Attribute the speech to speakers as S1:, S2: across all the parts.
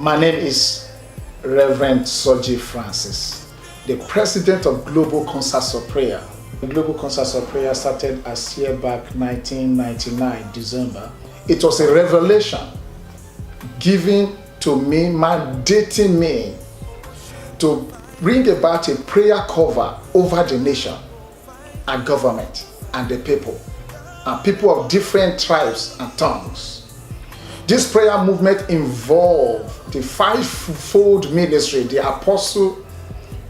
S1: My name is Reverend Soji Francis, the president of Global Concerts of Prayer. The Global Concerts of Prayer started as year back 1999, December. It was a revelation given to me, mandating me to bring about a prayer cover over the nation and government and the people, and people of different tribes and tongues. This prayer movement involved the fivefold ministry: the apostle,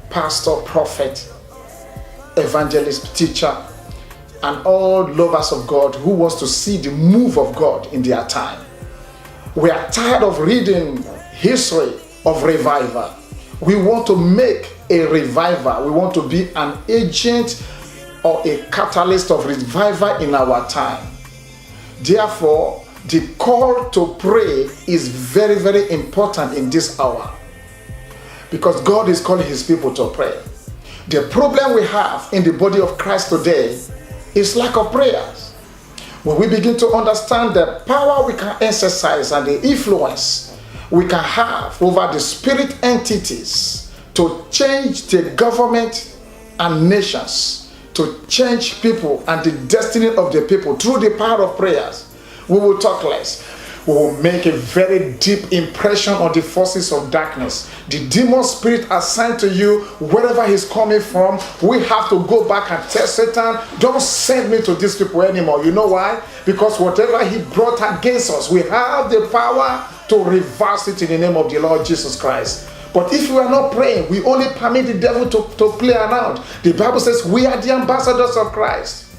S1: pastor, prophet, evangelist, teacher, and all lovers of God who wants to see the move of God in their time. We are tired of reading history of revival. We want to make a revival. We want to be an agent or a catalyst of revival in our time. Therefore, the call to pray is very, very important in this hour, because God is calling his people to pray. The problem we have in the body of Christ today is lack of prayers. When we begin to understand the power we can exercise and the influence we can have over the spirit entities to change the government and nations, to change people and the destiny of the people through the power of prayers, we will talk less. We will make a very deep impression on the forces of darkness. The demon spirit assigned to you, wherever he's coming from, we have to go back and tell Satan, don't send me to these people anymore. You know why? Because whatever he brought against us, we have the power to reverse it in the name of the Lord Jesus Christ. But if we are not praying, we only permit the devil to play around. The Bible says we are the ambassadors of Christ.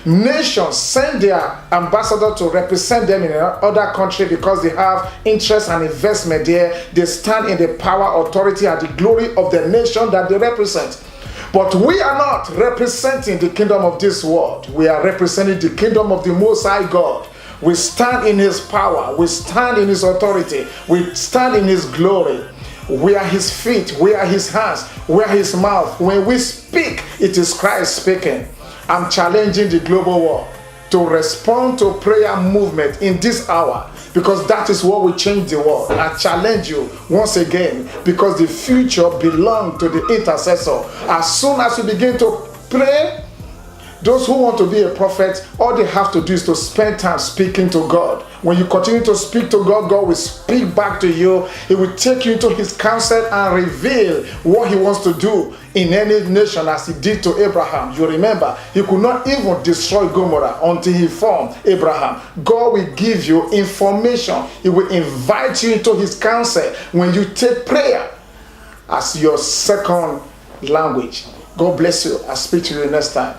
S1: Nations send their ambassador to represent them in another country because they have interest and investment there. They stand in the power, authority, and the glory of the nation that they represent. But we are not representing the kingdom of this world. We are representing the kingdom of the Most High God. We stand in his power. We stand in his authority. We stand in his glory. We are his feet. We are his hands. We are his mouth. When we speak, it is Christ speaking. I'm challenging the global world to respond to prayer movement in this hour, because that is what will change the world. I challenge you once again, because the future belongs to the intercessor. As soon as you begin to pray, those who want to be a prophet, all they have to do is to spend time speaking to God. When you continue to speak to God, God will speak back to you. He will take you into his counsel and reveal what he wants to do in any nation, as he did to Abraham. You remember, he could not even destroy Gomorrah until he formed Abraham. God will give you information. He will invite you into his counsel when you take prayer as your second language. God bless you. I'll speak to you next time.